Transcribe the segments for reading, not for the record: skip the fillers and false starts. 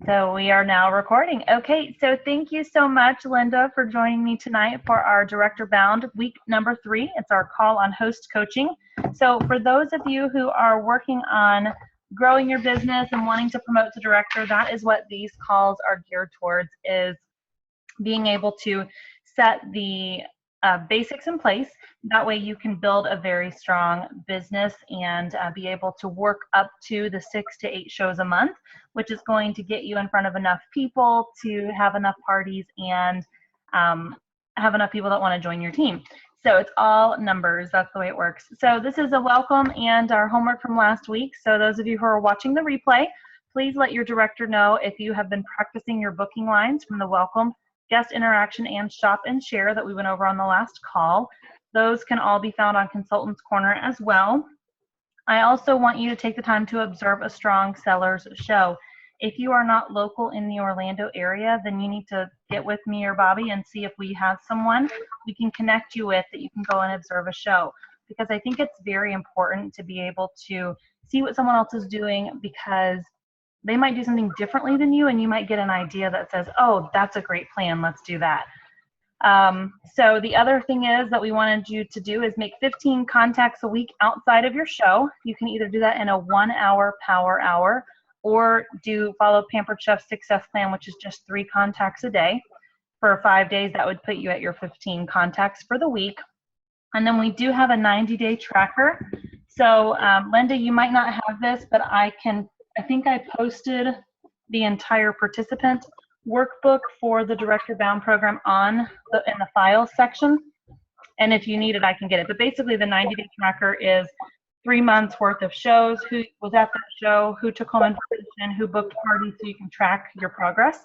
So we are now recording. Okay, so thank you so much, Linda, for joining me tonight for our Director Bound week number 3. It's our call on host coaching. So for those of you who are working on growing your business and wanting to promote to director, that is what these calls are geared towards, is being able to set the basics in place. That way you can build a very strong business and be able to work up to the 6 to 8 shows a month, which is going to get you in front of enough people to have enough parties and have enough people that want to join your team. So it's all numbers. That's the way it works. So this is a welcome and our homework from last week. So those of you who are watching the replay, please let your director know if you have been practicing your booking lines from the welcome, guest interaction, and shop and share that we went over on the last call. Those can all be found on Consultants Corner as well. I also want you to take the time to observe a strong seller's show. If you are not local in the Orlando area, then you need to get with me or Bobby and see if we have someone we can connect you with that you can go and observe a show. Because I think it's very important to be able to see what someone else is doing, because they might do something differently than you and you might get an idea that says, oh, that's a great plan, let's do that. So the other thing is that we wanted you to do is make 15 contacts a week outside of your show. You can either do that in a 1-hour power hour or follow Pampered Chef's success plan, which is just 3 contacts a day. For 5 days, that would put you at your 15 contacts for the week. And then we do have a 90-day tracker. So Linda, you might not have this, but I think I posted the entire participant workbook for the Director Bound program in the files section. And if you need it, I can get it. But basically the 90-day tracker is 3 months worth of shows, who was at that show, who took home information, who booked parties, so you can track your progress.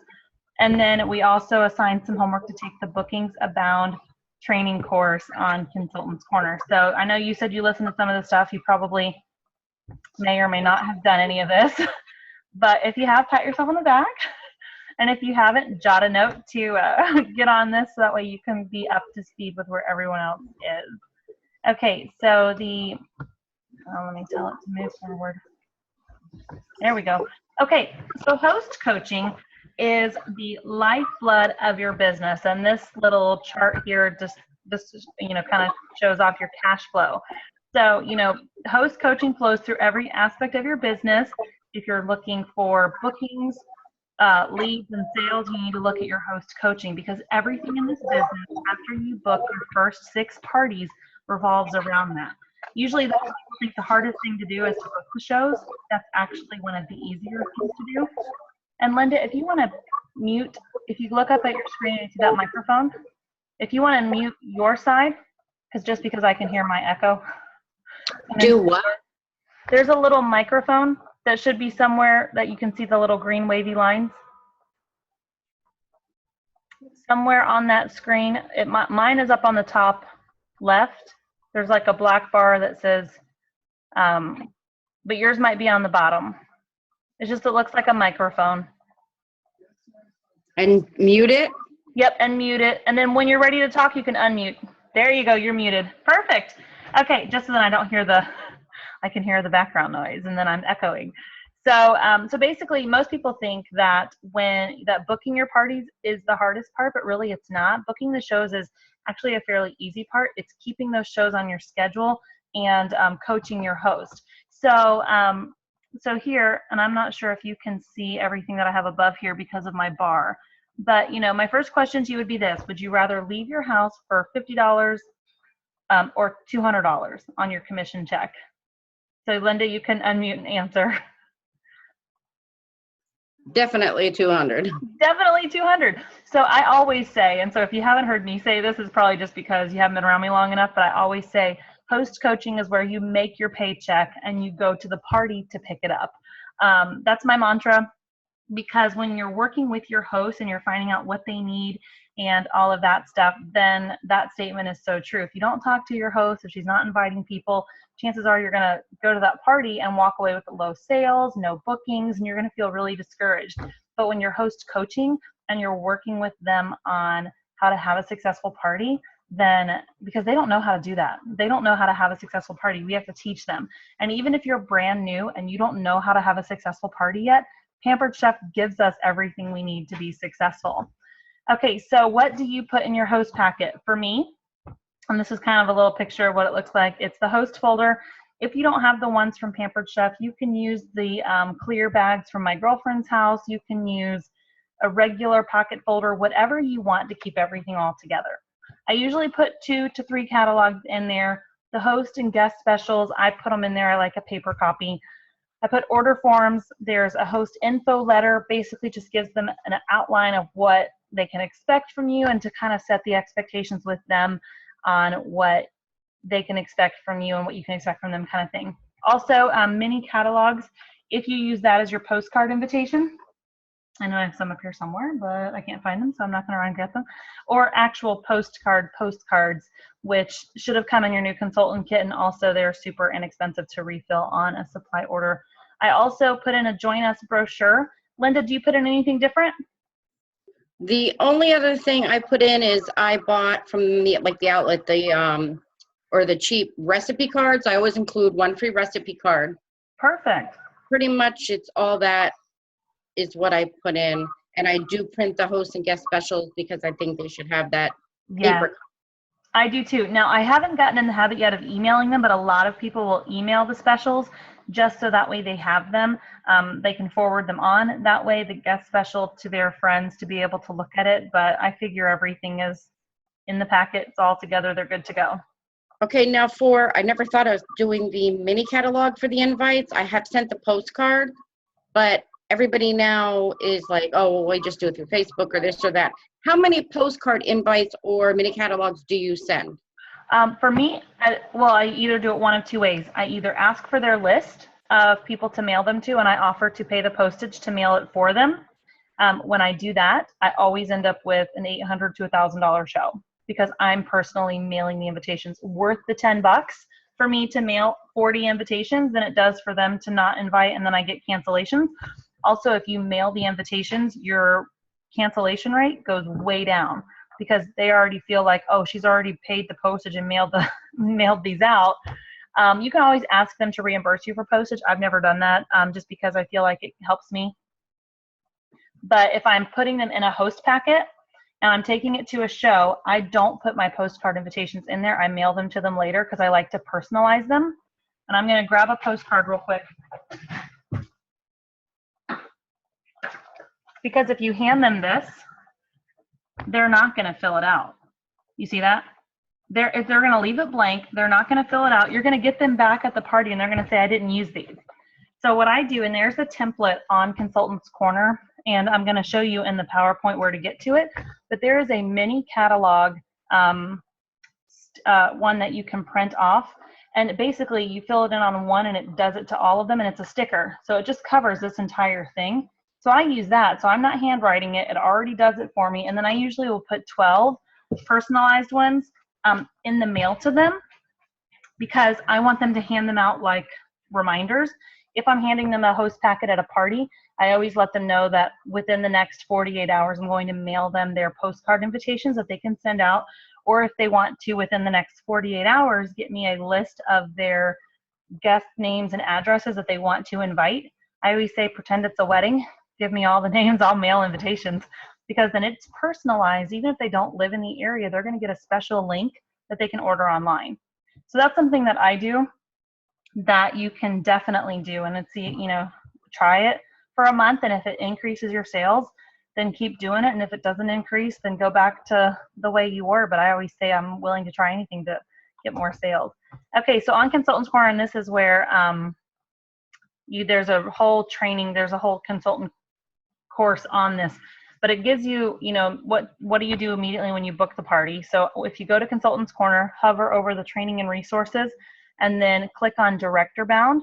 And then we also assign some homework to take the Bookings Abound training course on Consultants Corner. So I know you said you listened to some of the stuff. You probably may or may not have done any of this. But if you have, pat yourself on the back. And if you haven't, jot a note to get on this, so that way you can be up to speed with where everyone else is. Okay, so let me tell it to move forward. There we go. Okay, so host coaching is the lifeblood of your business. And this little chart here just kind of shows off your cash flow. So, host coaching flows through every aspect of your business. If you're looking for bookings, leads, and sales, you need to look at your host coaching, because everything in this business after you book your first 6 parties revolves around that. Usually the people think the hardest thing to do is to book the shows. That's actually one of the easier things to do. And Linda, if you want to mute, if you look up at your screen and see that microphone, if you want to mute your side, because I can hear my echo. Do what? There's a little microphone that should be somewhere that you can see the little green wavy lines. Somewhere on that screen, mine is up on the top left. There's like a black bar that says, but yours might be on the bottom. It looks like a microphone. And mute it? Yep, and mute it. And then when you're ready to talk, you can unmute. There you go, you're muted. Perfect. Okay, just so that I don't hear I can hear the background noise and then I'm echoing. So basically most people think that booking your parties is the hardest part, but really it's not. Booking the shows is actually a fairly easy part. It's keeping those shows on your schedule and coaching your host. So here, and I'm not sure if you can see everything that I have above here because of my bar, but my first question to you would be this: would you rather leave your house for $50 or $200 on your commission check? So Linda, you can unmute and answer. Definitely 200. Definitely 200. So I always say, and so if you haven't heard me say this, is probably just because you haven't been around me long enough, but I always say host coaching is where you make your paycheck and you go to the party to pick it up. That's my mantra, because when you're working with your host and you're finding out what they need and all of that stuff, then that statement is so true. If you don't talk to your host, if she's not inviting people, chances are you're going to go to that party and walk away with low sales, no bookings, and you're going to feel really discouraged. But when you're host coaching and you're working with them on how to have a successful party, then, because they don't know how to do that. They don't know how to have a successful party. We have to teach them. And even if you're brand new and you don't know how to have a successful party yet, Pampered Chef gives us everything we need to be successful. Okay, so what do you put in your host packet? For me, and this is kind of a little picture of what it looks like, it's the host folder. If you don't have the ones from Pampered Chef, you can use the clear bags from my girlfriend's house. You can use a regular pocket folder, whatever you want to keep everything all together. I usually put 2 to 3 catalogs in there. The host and guest specials, I put them in there. I like a paper copy. I put order forms. There's a host info letter, basically just gives them an outline of what they can expect from you and to kind of set the expectations with them on what they can expect from you and what you can expect from them, kind of thing. Also, mini catalogs, if you use that as your postcard invitation. I know I have some up here somewhere, but I can't find them, so I'm not going to run and get them. Or actual postcards, which should have come in your new consultant kit, and also they're super inexpensive to refill on a supply order. I also put in a Join Us brochure. Linda, do you put in anything different? The only other thing I put in is I bought from the outlet or the cheap recipe cards. I always include one free recipe card. Perfect. Pretty much it's all that is what I put in, and I do print the host and guest specials because I think they should have that paper. I do too. Now, I haven't gotten in the habit yet of emailing them, but a lot of people will email the specials just so that way they have them. They can forward them on. That way, the guest special to their friends to be able to look at it. But I figure everything is in the packet. It's all together. They're good to go. Okay, now I never thought of doing the mini catalog for the invites. I have sent the postcard, but everybody now is like, oh, well, we just do it through Facebook or this or that. How many postcard invites or mini catalogs do you send? For me, I either do it one of two ways. I either ask for their list of people to mail them to, and I offer to pay the postage to mail it for them. When I do that, I always end up with an $800 to $1,000 show because I'm personally mailing the invitations. Worth the $10 for me to mail 40 invitations than it does for them to not invite and then I get cancellations. Also, if you mail the invitations, your cancellation rate goes way down because they already feel like, oh, she's already paid the postage and mailed these out. You can always ask them to reimburse you for postage. I've never done that just because I feel like it helps me. But if I'm putting them in a host packet and I'm taking it to a show, I don't put my postcard invitations in there. I mail them to them later because I like to personalize them. And I'm going to grab a postcard real quick. Because if you hand them this, they're not going to fill it out. You see that? If they're going to leave it blank, they're not going to fill it out. You're going to get them back at the party and they're going to say, I didn't use these. So what I do, and there's a template on Consultants Corner, and I'm going to show you in the PowerPoint where to get to it, but there is a mini catalog one that you can print off. And basically you fill it in on one and it does it to all of them, and it's a sticker. So it just covers this entire thing. So I use that. So I'm not handwriting it. It already does it for me. And then I usually will put 12 personalized ones in the mail to them because I want them to hand them out like reminders. If I'm handing them a host packet at a party, I always let them know that within the next 48 hours, I'm going to mail them their postcard invitations that they can send out. Or if they want to, within the next 48 hours, get me a list of their guest names and addresses that they want to invite. I always say, pretend it's a wedding. Give me all the names, I'll mail invitations, because then it's personalized. Even if they don't live in the area, they're going to get a special link that they can order online. So that's something that I do that you can definitely do. And it's, try it for a month. And if it increases your sales, then keep doing it. And if it doesn't increase, then go back to the way you were. But I always say I'm willing to try anything to get more sales. Okay, so on Consultants Corner, and this is where there's a whole training, there's a whole consultant course on this, but it gives you, what do you do immediately when you book the party? So if you go to Consultants Corner, hover over the training and resources, and then click on Director Bound,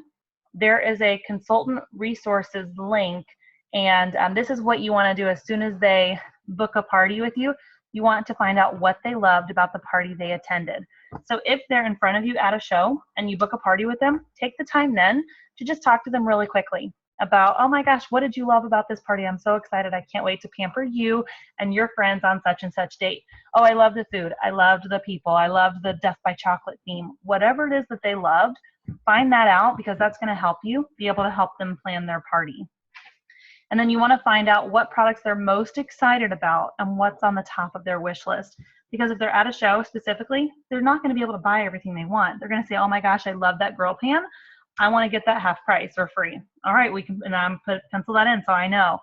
there is a consultant resources link. And this is what you want to do as soon as they book a party with you. You want to find out what they loved about the party they attended. So if they're in front of you at a show and you book a party with them, take the time then to just talk to them really quickly about, oh my gosh, what did you love about this party? I'm so excited. I can't wait to pamper you and your friends on such and such date. Oh, I love the food. I loved the people. I loved the Death by Chocolate theme. Whatever it is that they loved, find that out because that's going to help you be able to help them plan their party. And then you want to find out what products they're most excited about and what's on the top of their wish list. Because if they're at a show specifically, they're not going to be able to buy everything they want. They're going to say, oh my gosh, I love that girl pan. I want to get that half price or free. All right, we can, and I'm pencil that in so I know.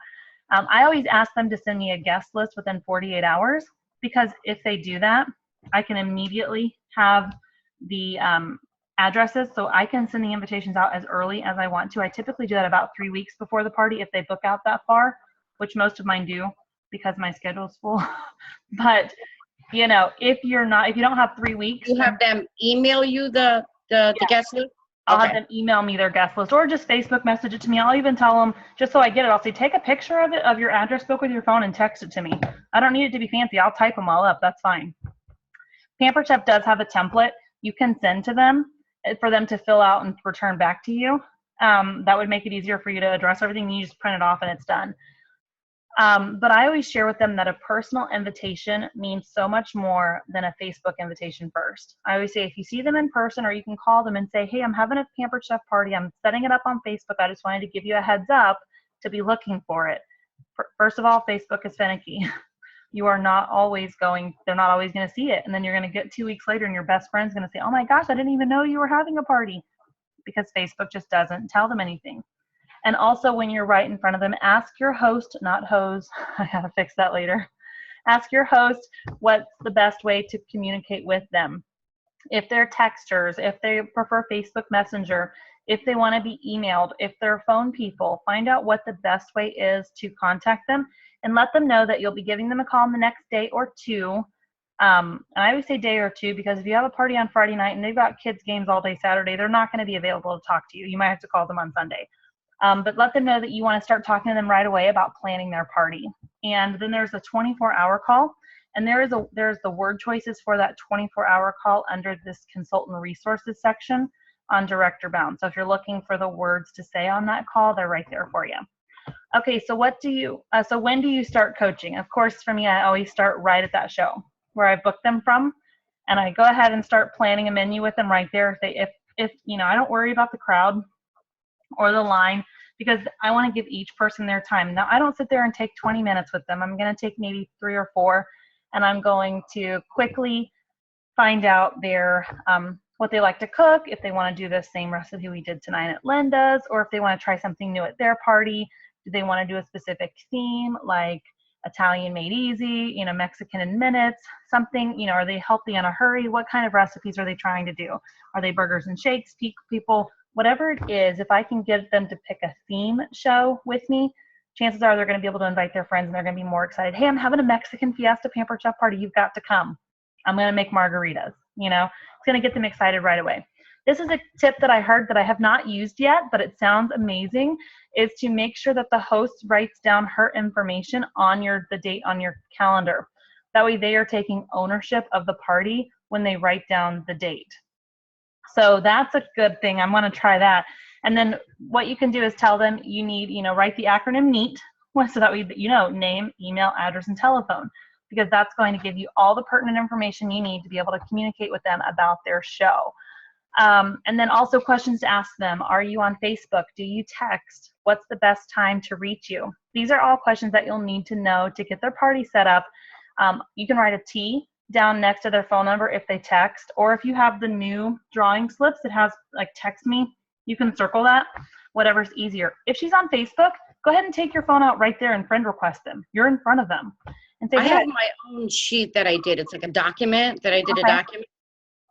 I always ask them to send me a guest list within 48 hours, because if they do that, I can immediately have the addresses, so I can send the invitations out as early as I want to. I typically do that about 3 weeks before the party if they book out that far, which most of mine do because my schedule's full. But you know, if you don't have 3 weeks, You have them email you the guest list? I'll Okay. have them email me their guest list or just Facebook message it to me. I'll even tell them, just so I get it, I'll say, take a picture of it, of your address book with your phone and text it to me. I don't need it to be fancy. I'll type them all up. That's fine. Pampered Chef does have a template you can send to them for them to fill out and return back to you. That would make it easier for you to address everything. You just print it off and it's done. But I always share with them that a personal invitation means so much more than a Facebook invitation first. I always say, if you see them in person, or you can call them and say, hey, I'm having a Pampered Chef party. I'm setting it up on Facebook. I just wanted to give you a heads up to be looking for it. First of all, Facebook is finicky. They're not always going to see it. And then you're going to get 2 weeks later and your best friend's going to say, oh my gosh, I didn't even know you were having a party, because Facebook just doesn't tell them anything. And also, when you're right in front of them, ask your host, not hose. I gotta fix that later. Ask your host what's the best way to communicate with them. If they're texters, if they prefer Facebook Messenger, if they want to be emailed, if they're phone people, find out what the best way is to contact them, and let them know that you'll be giving them a call in the next day or two. And I always say day or two, because if you have a party on Friday night and they've got kids games all day Saturday, they're not going to be available to talk to you. You might have to call them on Sunday. But let them know that you want to start talking to them right away about planning their party. And then there's a 24-hour call, and there's the word choices for that 24-hour call under this consultant resources section on Director Bound. So if you're looking for the words to say on that call, they're right there for you. Okay, so so when do you start coaching? Of course, for me, I always start right at that show where I booked them from, and I go ahead and start planning a menu with them right there. If you know, I don't worry about the crowd or the line, because I want to give each person their time. Now, I don't sit there and take 20 minutes with them. I'm going to take maybe 3 or 4, and I'm going to quickly find out their what they like to cook, if they want to do the same recipe we did tonight at Linda's, or if they want to try something new at their party. Do they want to do a specific theme like Italian made easy, you know, Mexican in minutes, something, you know, are they healthy in a hurry? What kind of recipes are they trying to do? Are they burgers and shakes, people? Whatever it is, if I can get them to pick a theme show with me, chances are they're going to be able to invite their friends and they're going to be more excited. Hey, I'm having a Mexican Fiesta Pampered Chef party. You've got to come. I'm going to make margaritas. You know, it's going to get them excited right away. This is a tip that I heard that I have not used yet, but it sounds amazing, is to make sure that the host writes down her information on the date on your calendar. That way they are taking ownership of the party when they write down the date. So that's a good thing. I'm going to try that. And then what you can do is tell them you need, you know, write the acronym NEAT, so that way you know name, email, address, and telephone, because that's going to give you all the pertinent information you need to be able to communicate with them about their show. And then also questions to ask them. Are you on Facebook? Do you text? What's the best time to reach you? These are all questions that you'll need to know to get their party set up. You can write a T down next to their phone number if they text, or if you have the new drawing slips that has like text me, you can circle that, whatever's easier. If she's on Facebook, go ahead and take your phone out right there and friend request them. You're in front of them. And say, I have my own sheet that I did. It's like a document that I did, a document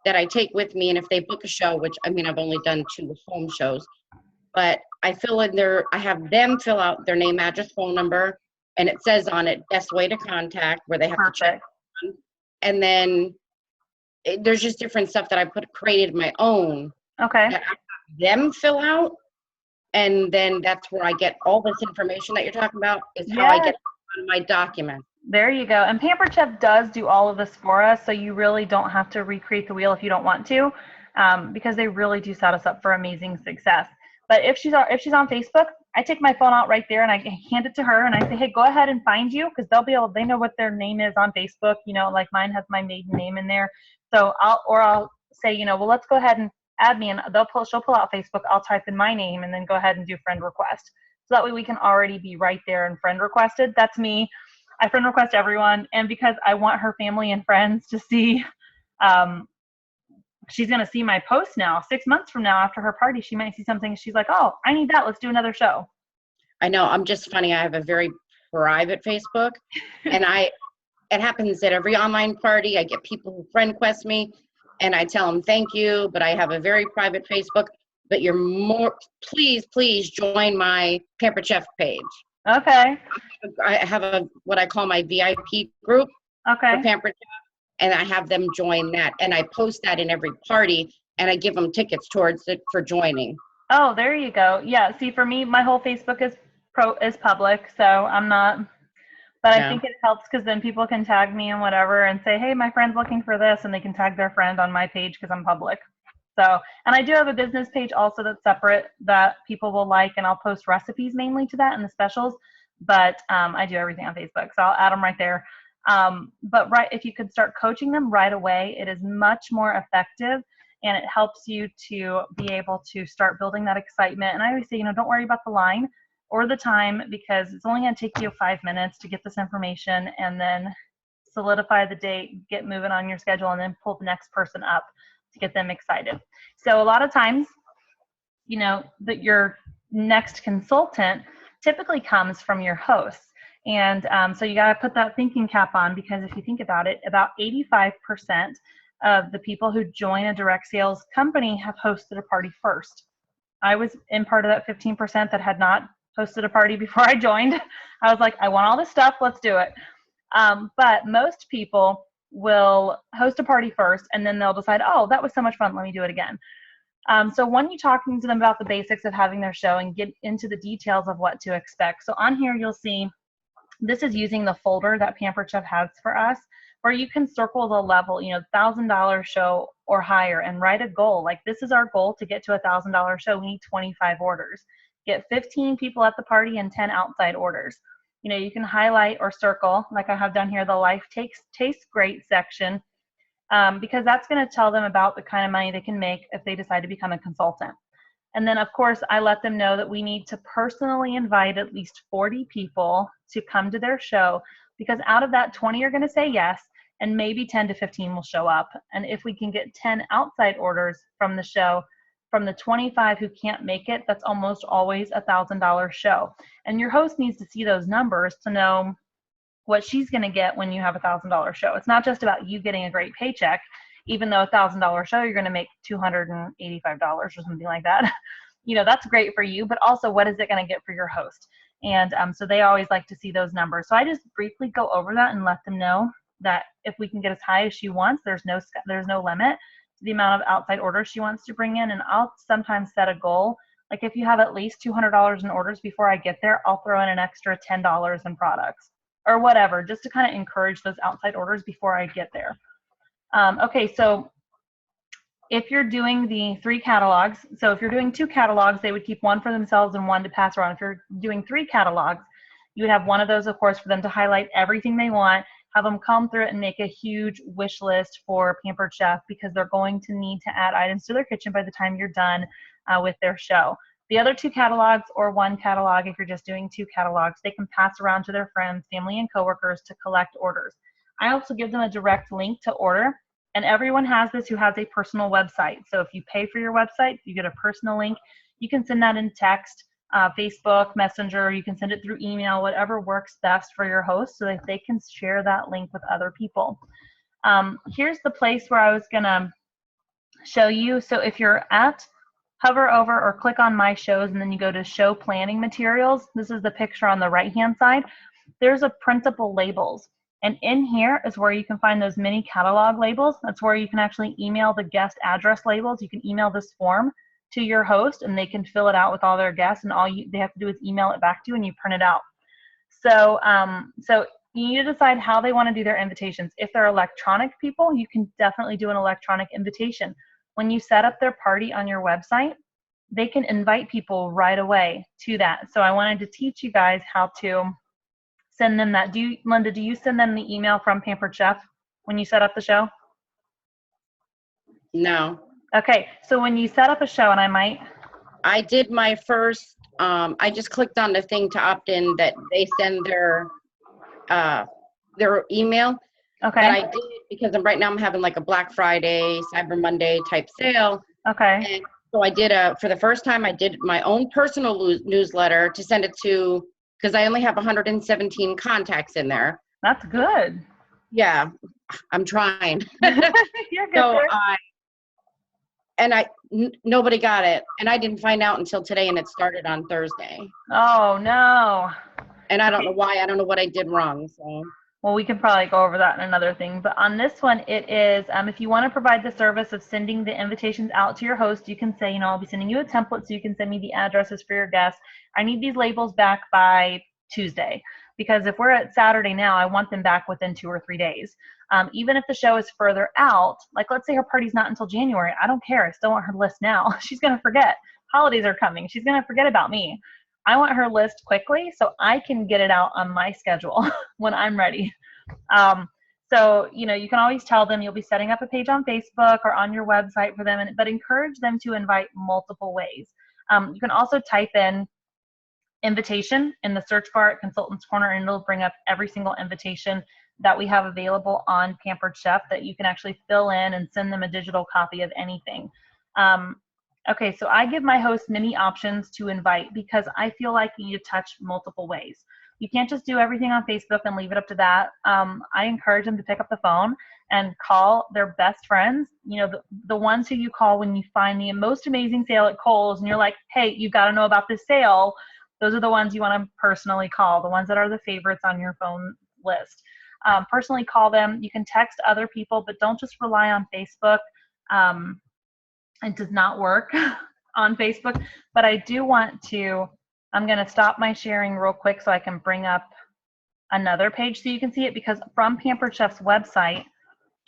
that I take with me. And if they book a show, which I mean, I've only done 2 home shows, but I fill in I have them fill out their name, address, phone number, and it says on it, best way to contact, where they have to check on. And then there's just different stuff that I created my own. Okay. That I have them fill out. And then that's where I get all this information that you're talking about, is how I get on my document. There you go. And Pampered Chef does do all of this for us, so you really don't have to recreate the wheel if you don't want to, because they really do set us up for amazing success. But if she's on Facebook, I take my phone out right there and I hand it to her and I say, hey, go ahead and find you, because they know what their name is on Facebook. You know, like mine has my maiden name in there. So I'll say, you know, well, let's go ahead and add me, and she'll pull out Facebook. I'll type in my name and then go ahead and do friend request. So that way we can already be right there and friend requested. That's me. I friend request everyone. And because I want her family and friends to see, she's going to see my post now. 6 months from now after her party, she might see something. She's like, oh, I need that. Let's do another show. I know. I'm just funny. I have a very private Facebook, and it happens at every online party. I get people who friend request me, and I tell them thank you, but I have a very private Facebook. But please join my Pampered Chef page. Okay. I have what I call my VIP group for Pampered Chef, and I have them join that, and I post that in every party, and I give them tickets towards it for joining. Oh, there you go. Yeah. See, for me, my whole Facebook is public, so I'm not. But I think it helps because then people can tag me and whatever and say, hey, my friend's looking for this, and they can tag their friend on my page because I'm public. So, and I do have a business page also that's separate that people will like, and I'll post recipes mainly to that and the specials, but I do everything on Facebook, so I'll add them right there. But if you could start coaching them right away, it is much more effective, and it helps you to be able to start building that excitement. And I always say, don't worry about the line or the time, because it's only going to take you 5 minutes to get this information and then solidify the date, get moving on your schedule, and then pull the next person up to get them excited. So a lot of times, that your next consultant typically comes from your hosts. And so you got to put that thinking cap on, because if you think about it, about 85% of the people who join a direct sales company have hosted a party first. I was in part of that 15% that had not hosted a party before I joined. I was like, I want all this stuff, let's do it. But most people will host a party first, and then they'll decide, oh, that was so much fun, let me do it again. So when you're talking to them about the basics of having their show and get into the details of what to expect. So on here, you'll see, this is using the folder that Pampered Chef has for us, where you can circle the level, $1,000 show or higher, and write a goal. Like, this is our goal to get to $1,000 show. We need 25 orders. Get 15 people at the party and 10 outside orders. You can highlight or circle, like I have done here, the Life Tastes Great section, because that's going to tell them about the kind of money they can make if they decide to become a consultant. And then, of course, I let them know that we need to personally invite at least 40 people to come to their show, because out of that, 20 are going to say yes, and maybe 10 to 15 will show up. And if we can get 10 outside orders from the show, from the 25 who can't make it, that's almost always $1,000 show. And your host needs to see those numbers to know what she's going to get when you have $1,000 show. It's not just about you getting a great paycheck, even though $1,000 show, you're going to make $285 or something like that. That's great for you, but also what is it going to get for your host? And so they always like to see those numbers. So I just briefly go over that and let them know that if we can get as high as she wants, there's no limit to the amount of outside orders she wants to bring in. And I'll sometimes set a goal. Like, if you have at least $200 in orders before I get there, I'll throw in an extra $10 in products or whatever, just to kind of encourage those outside orders before I get there. Okay, so if you're doing the 3 catalogs, so if you're doing 2 catalogs, they would keep one for themselves and one to pass around. If you're doing 3 catalogs, you would have one of those, of course, for them to highlight everything they want, have them come through it and make a huge wish list for Pampered Chef, because they're going to need to add items to their kitchen by the time you're done with their show. The other 2 catalogs, or 1 catalog if you're just doing 2 catalogs, they can pass around to their friends, family, and coworkers to collect orders. I also give them a direct link to order, and everyone has this who has a personal website. So if you pay for your website, you get a personal link. You can send that in text, Facebook, Messenger, you can send it through email, whatever works best for your host so that they can share that link with other people. Here's the place where I was gonna show you. So if you're hover over or click on My Shows, and then you go to Show Planning Materials. This is the picture on the right-hand side. There's a printable labels. And in here is where you can find those mini catalog labels. That's where you can actually email the guest address labels. You can email this form to your host, and they can fill it out with all their guests, and all they have to do is email it back to you, and you print it out. So, so you need to decide how they want to do their invitations. If they're electronic people, you can definitely do an electronic invitation. When you set up their party on your website, they can invite people right away to that. So I wanted to teach you guys how to send them that. Linda, do you send them the email from Pampered Chef when you set up the show? No. Okay, so when you set up a show, and I did my first I just clicked on the thing to opt in that they send their email. But Okay. I did because right now I'm having like a Black Friday, Cyber Monday type sale. Okay. And so I did for the first time, I did my own personal newsletter to send it to, because I only have 117 contacts in there. That's good. Yeah, I'm trying. You're good. So There. nobody got it. And I didn't find out until today, and it started on Thursday. Oh, no. And I don't know why. I don't know what I did wrong. So. Well, we can probably go over that in another thing. But on this one, it is, if you want to provide the service of sending the invitations out to your host, you can say, you know, I'll be sending you a template so you can send me the addresses for your guests. I need these labels back by Tuesday. Because if we're at Saturday now, I want them back within 2 or 3 days. Even if the show is further out, like let's say her party's not until January, I don't care. I still want her list now. She's going to forget. Holidays are coming. She's going to forget about me. I want her list quickly so I can get it out on my schedule when I'm ready. So, you know, you can always tell them you'll be setting up a page on Facebook or on your website for them, but encourage them to invite multiple ways. You can also type in invitation in the search bar at Consultants Corner, and it'll bring up every single invitation that we have available on Pampered Chef that you can actually fill in and send them a digital copy of anything. Okay, so I give my hosts many options to invite because I feel like you need to touch multiple ways. You can't just do everything on Facebook and leave it up to that. I encourage them to pick up the phone and call their best friends, you know, the ones who you call when you find the most amazing sale at Kohl's and you're like, hey, you got to know about this sale. Those are the ones you want to personally call, the ones that are the favorites on your phone list. Personally call them. You can text other people, but don't just rely on Facebook. It does not work on Facebook, but I do want to, I'm going to stop my sharing real quick so I can bring up another page so you can see it, because from Pampered Chef's website,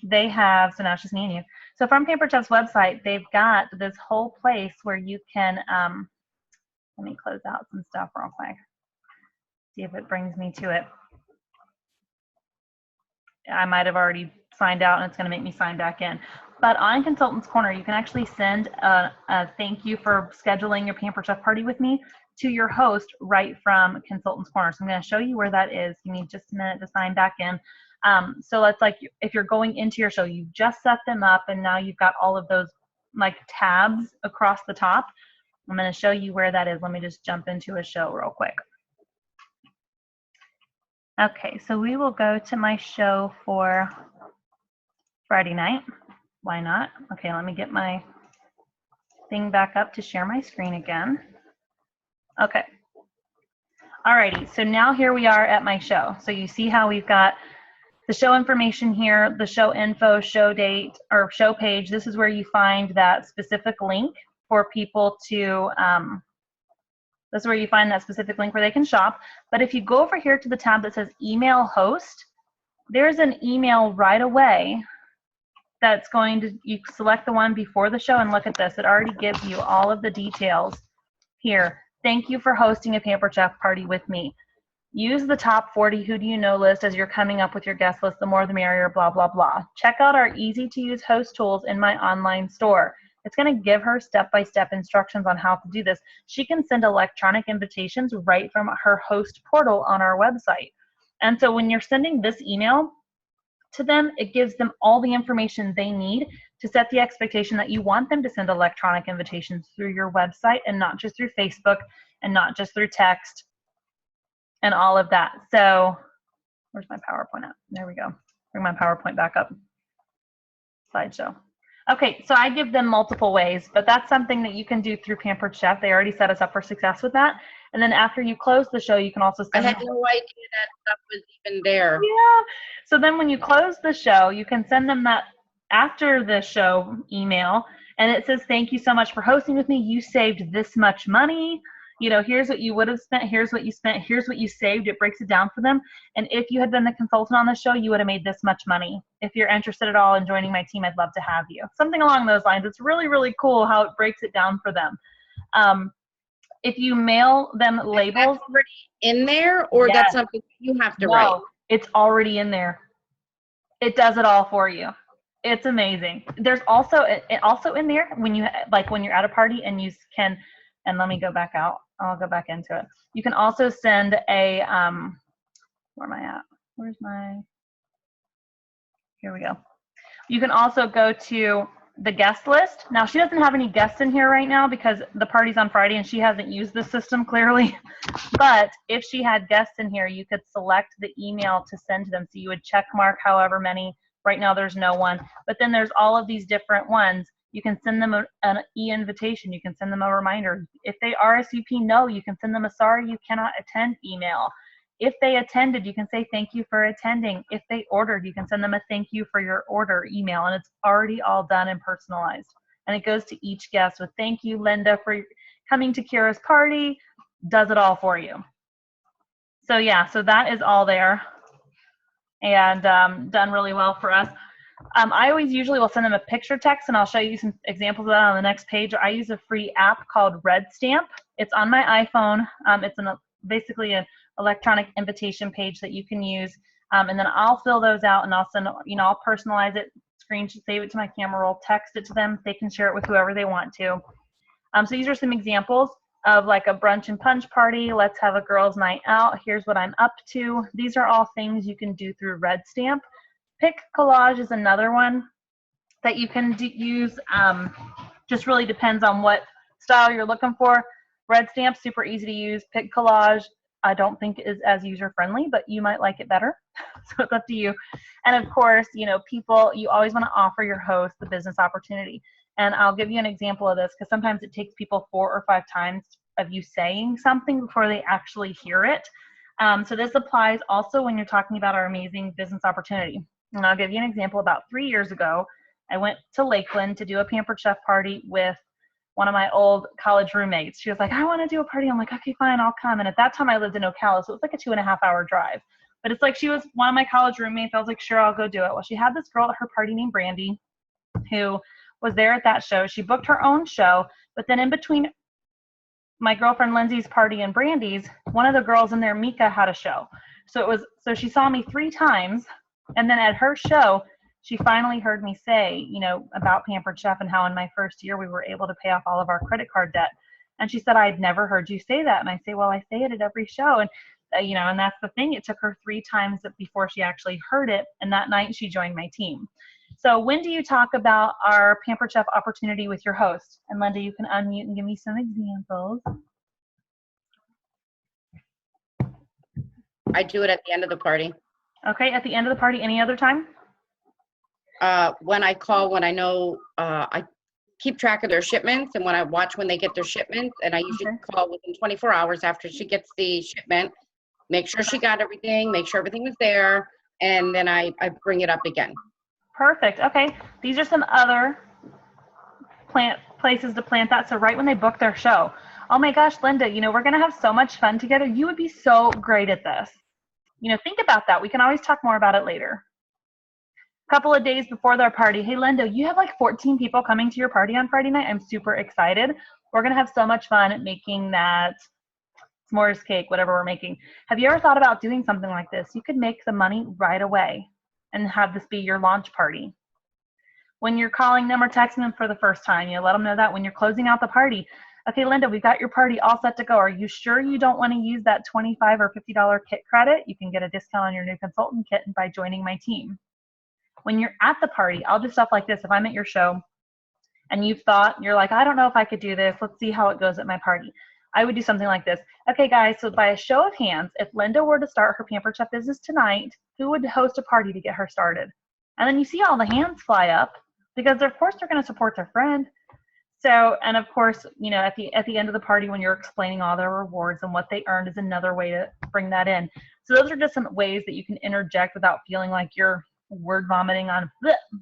they have, so now it's just me and you. So from Pampered Chef's website, they've got this whole place where you can, let me close out some stuff real quick. See if it brings me to it. I might have already signed out and it's going to make me sign back in. But on Consultants Corner, you can actually send a thank you for scheduling your Pampered Chef party with me to your host right from Consultants Corner. So I'm going to show you where that is. You need just a minute to sign back in. So let's like if you're going into your show, you've just set them up and now you've got all of those like tabs across the top. I'm going to show you where that is. Let me just jump into a show real quick. Okay, so we will go to my show for Friday night. Why not? Okay, let me get my thing back up to share my screen again. Okay. Alrighty, so now here we are at my show. So you see how we've got the show information here, the show info, show date, or show page. This is where you find that specific link for people to, this is where you find that specific link where they can shop. But if you go over here to the tab that says email host, there's an email right away that's going to, you select the one before the show and look at this. It already gives you all of the details here. Thank you for hosting a Pampered Chef party with me. Use the top 40 who do you know list as you're coming up with your guest list. The more the merrier, blah, blah, blah. Check out our easy to use host tools in my online store. It's going to give her step-by-step instructions on how to do this. She can send electronic invitations right from her host portal on our website. And so when you're sending this email to them, it gives them all the information they need to set the expectation that you want them to send electronic invitations through your website and not just through Facebook and not just through text and all of that. So where's my PowerPoint at? There we go. Bring my PowerPoint back up. Slideshow. Okay, so I give them multiple ways, but that's something that you can do through Pampered Chef. They already set us up for success with that. And then after you close the show, you can also send I had no idea that stuff was even there. Yeah. So then when you close the show, you can send them that after the show email, and it says, thank you so much for hosting with me. You saved this much money. You know, here's what you would have spent. Here's what you spent. Here's what you saved. It breaks it down for them. And if you had been the consultant on the show, you would have made this much money. If you're interested at all in joining my team, I'd love to have you. Something along those lines. It's really, really cool how it breaks it down for them. If you mail them labels. That's already in there, or that's something you have to write? It's already in there. It does it all for you. It's amazing. There's also in there when you when you're at a party and you can And let me go back out. I'll go back into it. You can also send a, where am I at? Where's my, here we go. You can also go to the guest list. Now, she doesn't have any guests in here right now because the party's on Friday and she hasn't used the system clearly. But if she had guests in here, you could select the email to send to them. So you would check mark however many. Right now, there's no one. But then there's all of these different ones. You can send them an e-invitation. You can send them a reminder. If they RSVP no, you can send them a sorry you cannot attend email. If they attended, you can say thank you for attending. If they ordered, you can send them a thank you for your order email, and it's already all done and personalized. And it goes to each guest with thank you, Linda, for coming to Kira's party. Does it all for you. So yeah, so that is all there and done really well for us. I always usually will send them a picture text, and I'll show you some examples of that on the next page. I use a free app called RedStamp. It's on my iPhone. It's basically an electronic invitation page that you can use, and then I'll fill those out, and I'll send, I'll personalize it, screenshot, save it to my camera roll, text it to them. They can share it with whoever they want to. So these are some examples of like a brunch and punch party. Let's have a girls' night out. Here's what I'm up to. These are all things you can do through RedStamp. Pick Collage is another one that you can use. Just really depends on what style you're looking for. RedStamp, super easy to use. Pick Collage, I don't think is as user-friendly, but you might like it better. So it's up to you. And of course, people, you always want to offer your host the business opportunity. And I'll give you an example of this because sometimes it takes people 4 or 5 times of you saying something before they actually hear it. So this applies also when you're talking about our amazing business opportunity. And I'll give you an example. About 3 years ago, I went to Lakeland to do a Pampered Chef party with one of my old college roommates. She was like, I want to do a party. I'm like, okay, fine, I'll come. And at that time I lived in Ocala, so it was like a 2.5-hour drive. But it's like she was one of my college roommates. I was like, sure, I'll go do it. Well, she had this girl at her party named Brandy who was there at that show. She booked her own show, but then in between my girlfriend Lindsay's party and Brandy's, one of the girls in there, Mika, had a show. So she saw me 3 times, and then at her show, she finally heard me say, about Pampered Chef and how in my first year we were able to pay off all of our credit card debt. And she said, I'd never heard you say that. And I say, well, I say it at every show. And, and that's the thing. It took her 3 times before she actually heard it. And that night she joined my team. So when do you talk about our Pampered Chef opportunity with your host? And Linda, you can unmute and give me some examples. I do it at the end of the party. Okay, at the end of the party, any other time? When I call, when I know, I keep track of their shipments, and when I watch when they get their shipments, and I usually call within 24 hours after she gets the shipment, make sure she got everything, make sure everything was there, and then I bring it up again. Perfect. Okay, these are some other places to plant that. So right when they book their show, oh my gosh, Linda, we're gonna have so much fun together. You would be so great at this. Think about that. We can always talk more about it later. A couple of days before their party, hey Linda, you have like 14 people coming to your party on Friday night. I'm super excited. We're gonna have so much fun making that s'mores cake, whatever we're making. Have you ever thought about doing something like this? You could make the money right away and have this be your launch party. When you're calling them or texting them for the first time, let them know that. When you're closing out the party, okay, Linda, we've got your party all set to go. Are you sure you don't want to use that $25 or $50 kit credit? You can get a discount on your new consultant kit by joining my team. When you're at the party, I'll do stuff like this. If I'm at your show and you're like, I don't know if I could do this. Let's see how it goes at my party. I would do something like this. Okay, guys, so by a show of hands, if Linda were to start her Pampered Chef business tonight, who would host a party to get her started? And then you see all the hands fly up because, of course, they're going to support their friend. So, and of course, at the end of the party when you're explaining all their rewards and what they earned is another way to bring that in. So those are just some ways that you can interject without feeling like you're word vomiting on,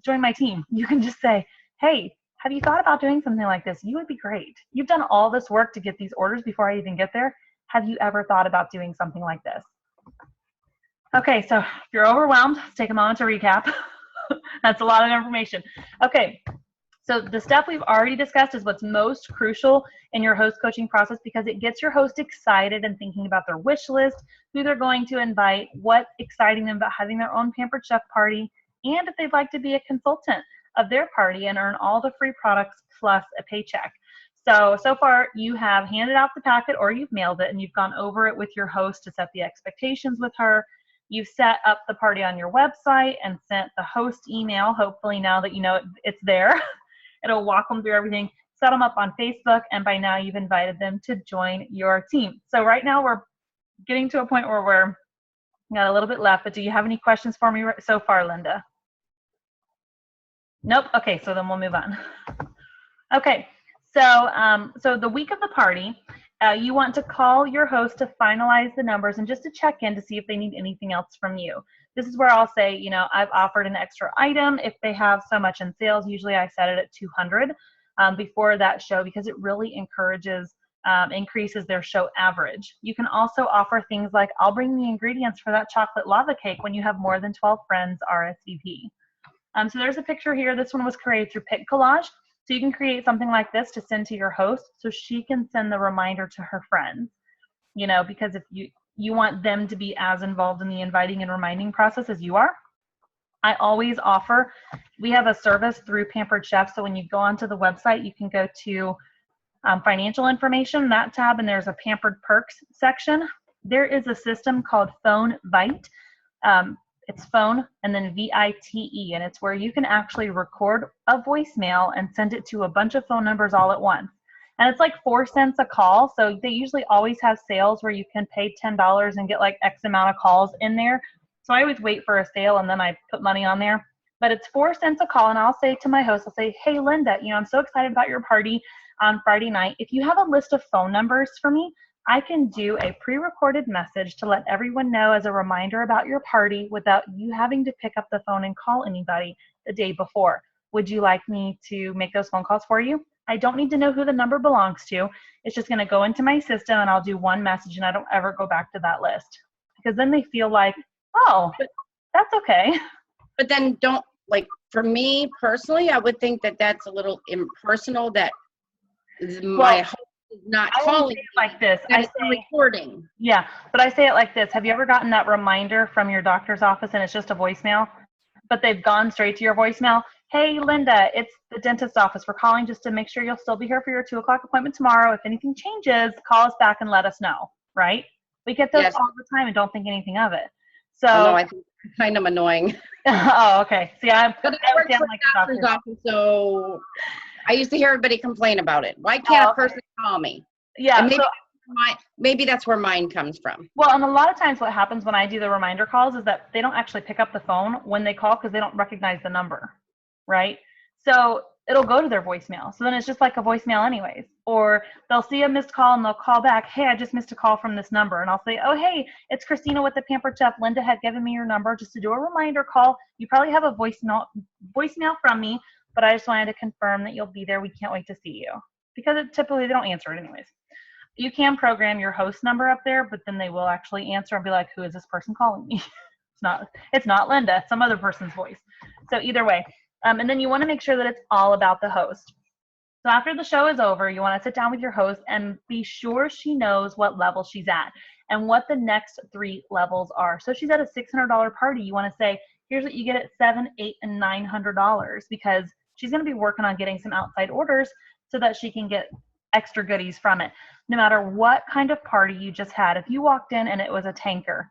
join my team. You can just say, hey, have you thought about doing something like this? You would be great. You've done all this work to get these orders before I even get there. Have you ever thought about doing something like this? Okay, so if you're overwhelmed, let's take a moment to recap. That's a lot of information. Okay, so the stuff we've already discussed is what's most crucial in your host coaching process because it gets your host excited and thinking about their wish list, who they're going to invite, what's exciting them about having their own Pampered Chef party, and if they'd like to be a consultant of their party and earn all the free products plus a paycheck. So far you have handed out the packet or you've mailed it and you've gone over it with your host to set the expectations with her. You've set up the party on your website and sent the host email. Hopefully now that you know it's there, it'll walk them through everything, set them up on Facebook, and by now you've invited them to join your team. So right now we're getting to a point where we're got a little bit left, but do you have any questions for me so far, Linda? Nope. Okay, so then we'll move on. Okay, so the week of the party, you want to call your host to finalize the numbers and just to check in to see if they need anything else from you. This is where I'll say, you know, I've offered an extra item if they have so much in sales. Usually I set it at 200 before that show because it really increases their show average. You can also offer things like, I'll bring the ingredients for that chocolate lava cake when you have more than 12 friends RSVP. So there's a picture here. This one was created through PicCollage. So you can create something like this to send to your host so she can send the reminder to her friends, you know, because if you want them to be as involved in the inviting and reminding process as you are. I always offer, we have a service through Pampered Chef. So when you go onto the website, you can go to financial information, that tab, and there's a Pampered Perks section. There is a system called PhoneVite. It's phone and then VITE, and it's where you can actually record a voicemail and send it to a bunch of phone numbers all at once. And it's like 4 cents a call. So they usually always have sales where you can pay $10 and get like X amount of calls in there. So I always wait for a sale and then I put money on there. But it's 4 cents a call, and I'll say to my host, I'll say, hey, Linda, you know, I'm so excited about your party on Friday night. If you have a list of phone numbers for me, I can do a pre-recorded message to let everyone know as a reminder about your party without you having to pick up the phone and call anybody the day before. Would you like me to make those phone calls for you? I don't need to know who the number belongs to. It's just going to go into my system and I'll do one message and I don't ever go back to that list. Because then they feel like, oh, that's okay. But then don't, like, for me personally, I would think that that's a little impersonal, that my host is not calling like this. I say recording. Yeah, but I say it like this. Have you ever gotten that reminder from your doctor's office and it's just a voicemail, but they've gone straight to your voicemail? Hey, Linda, it's the dentist office. We're calling just to make sure you'll still be here for your 2 o'clock appointment tomorrow. If anything changes, call us back and let us know, right? We get those all the time and don't think anything of it. So no, I think it's kind of annoying. Oh, okay. See, I work for like a doctor's office, so I used to hear everybody complain about it. Why can't a person call me? Yeah. And maybe that's where mine comes from. Well, and a lot of times what happens when I do the reminder calls is that they don't actually pick up the phone when they call because they don't recognize the number, right? So it'll go to their voicemail. So then it's just like a voicemail anyways. Or they'll see a missed call and they'll call back, hey, I just missed a call from this number. And I'll say, oh, hey, it's Christina with the Pampered Chef. Linda had given me your number just to do a reminder call. You probably have a voicemail from me, but I just wanted to confirm that you'll be there. We can't wait to see you. Because typically they don't answer it anyways. You can program your host number up there, but then they will actually answer and be like, who is this person calling me? It's not Linda, it's some other person's voice. So either way. And then you want to make sure that it's all about the host. So after the show is over, you want to sit down with your host and be sure she knows what level she's at and what the next 3 levels are. So if she's at a $600 party, you want to say, here's what you get at $700, $800, and $900 because she's going to be working on getting some outside orders so that she can get extra goodies from it. No matter what kind of party you just had, if you walked in and it was a tanker,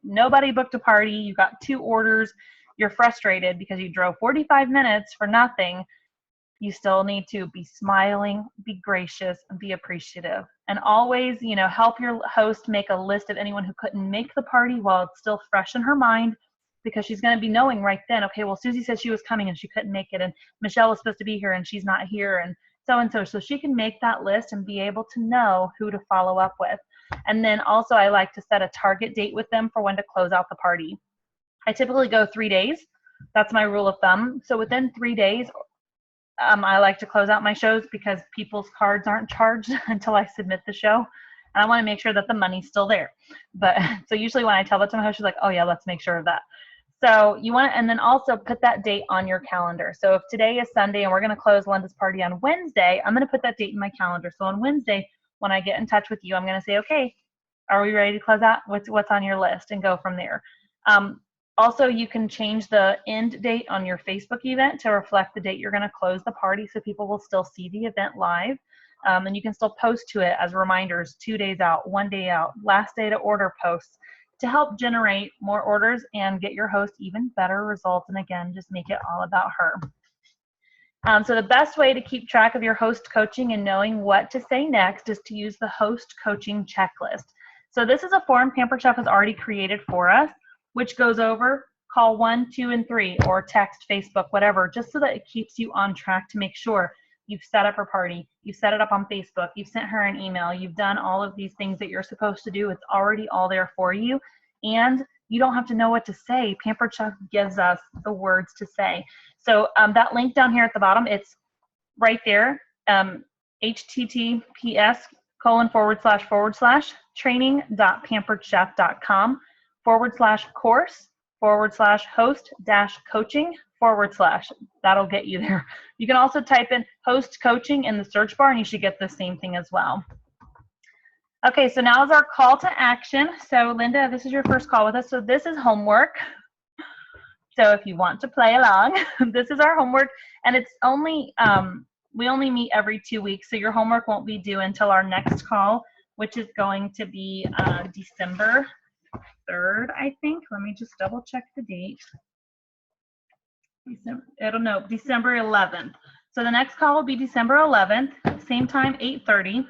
nobody booked a party, you got 2 orders, you're frustrated because you drove 45 minutes for nothing, you still need to be smiling, be gracious, and be appreciative. And always, help your host make a list of anyone who couldn't make the party while it's still fresh in her mind, because she's going to be knowing right then, okay, well, Susie said she was coming and she couldn't make it, and Michelle was supposed to be here and she's not here, and so she can make that list and be able to know who to follow up with. And then also I like to set a target date with them for when to close out the party. I typically go 3 days. That's my rule of thumb. So within 3 days, I like to close out my shows because people's cards aren't charged until I submit the show. And I want to make sure that the money's still there. But so usually when I tell that to my host, she's like, oh yeah, let's make sure of that. So you want to, and then also put that date on your calendar. So if today is Sunday and we're going to close Linda's party on Wednesday, I'm going to put that date in my calendar. So on Wednesday, when I get in touch with you, I'm going to say, okay, are we ready to close out? What's on your list? And go from there. Also, you can change the end date on your Facebook event to reflect the date you're going to close the party so people will still see the event live. And you can still post to it as reminders 2 days out, 1 day out, last day to order posts to help generate more orders and get your host even better results. And again, just make it all about her. So the best way to keep track of your host coaching and knowing what to say next is to use the host coaching checklist. So this is a form Pampered Chef has already created for us, which goes over call 1, 2, and 3, or text, Facebook, whatever, just so that it keeps you on track to make sure you've set up her party, you've set it up on Facebook, you've sent her an email, you've done all of these things that you're supposed to do. It's already all there for you. And you don't have to know what to say. Pampered Chef gives us the words to say. So that link down here at the bottom, it's right there, https://training.pamperedchef.com/course/host-coaching/. That'll get you there. You can also type in host coaching in the search bar and you should get the same thing as well. Okay, so now is our call to action. So Linda, this is your first call with us. So this is homework. So if you want to play along, this is our homework, and it's only, we only meet every 2 weeks, so your homework won't be due until our next call, which is going to be December 3rd, I think. Let me just double check the date. December 11th. So the next call will be December 11th, same time, 8:30.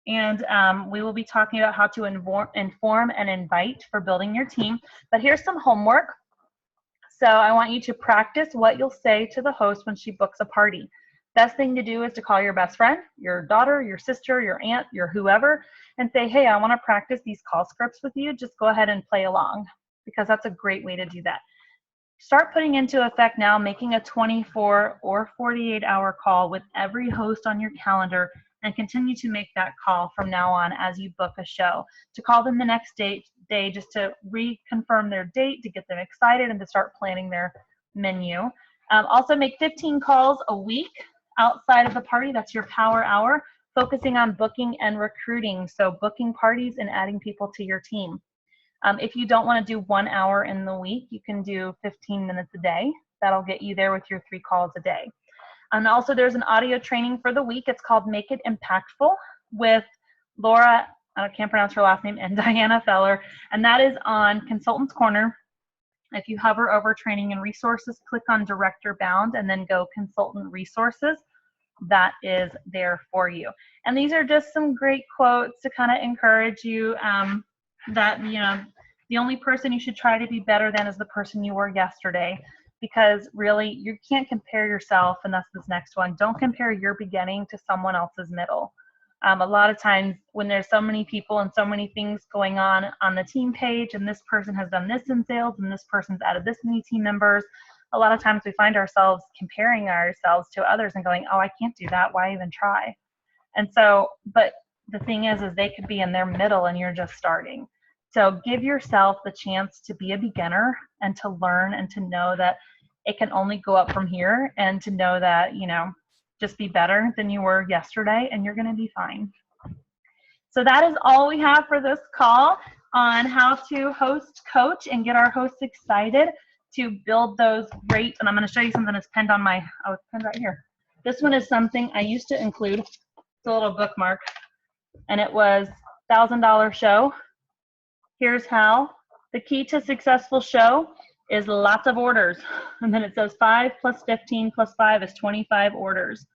And we will be talking about how to inform and invite for building your team. But here's some homework. So I want you to practice what you'll say to the host when she books a party. Best thing to do is to call your best friend, your daughter, your sister, your aunt, your whoever, and say, hey, I want to practice these call scripts with you. Just go ahead and play along, because that's a great way to do that. Start putting into effect now, making a 24 or 48-hour call with every host on your calendar, and continue to make that call from now on as you book a show. To call them the next day just to reconfirm their date, to get them excited, and to start planning their menu. Also make 15 calls a week outside of the party. That's your power hour, focusing on booking and recruiting. So booking parties and adding people to your team. If you don't want to do 1 hour in the week, you can do 15 minutes a day. That'll get you there with your 3 calls a day. And also there's an audio training for the week. It's called Make It Impactful with Laura, I can't pronounce her last name, and Diana Feller. And that is on Consultants Corner. If you hover over training and resources, click on Director Bound and then go Consultant Resources. That is there for you. And these are just some great quotes to kind of encourage you that, you know, the only person you should try to be better than is the person you were yesterday. Because really, you can't compare yourself, and that's this next one. Don't compare your beginning to someone else's middle. A lot of times when there's so many people and so many things going on the team page, and this person has done this in sales, and this person's added this many team members, a lot of times we find ourselves comparing ourselves to others and going, oh, I can't do that. Why even try? And so, but the thing is they could be in their middle and you're just starting. So give yourself the chance to be a beginner and to learn and to know that it can only go up from here, and to know that, you know, just be better than you were yesterday and you're going to be fine. So that is all we have for this call on how to host, coach, and get our hosts excited to build those great, and I'm going to show you something that's pinned on my, oh, it's pinned right here. This one is something I used to include. It's a little bookmark, and it was $1,000 show. Here's how. The key to successful show is lots of orders. And then it says 5 plus 15 plus 5 is 25 orders.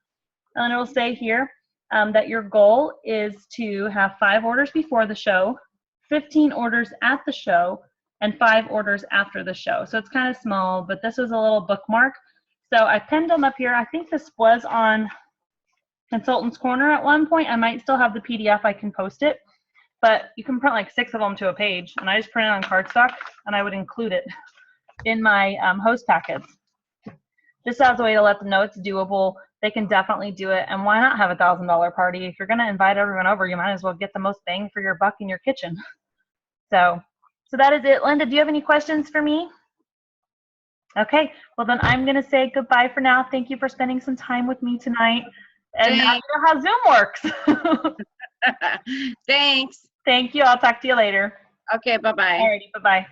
And it will say here that your goal is to have 5 orders before the show, 15 orders at the show, and 5 orders after the show. So it's kind of small, but this was a little bookmark. So I pinned them up here. I think this was on Consultants Corner at one point. I might still have the PDF. I can post it. But you can print like 6 of them to a page. And I just print it on cardstock, and I would include it in my host packets. Just as a way to let them know it's doable. They can definitely do it. And why not have a $1,000 party? If you're going to invite everyone over, you might as well get the most bang for your buck in your kitchen. So that is it. Linda, do you have any questions for me? Okay, well then I'm going to say goodbye for now. Thank you for spending some time with me tonight. And now you know how Zoom works. Thanks. Thank you. I'll talk to you later. Okay, bye-bye. Alrighty, bye-bye.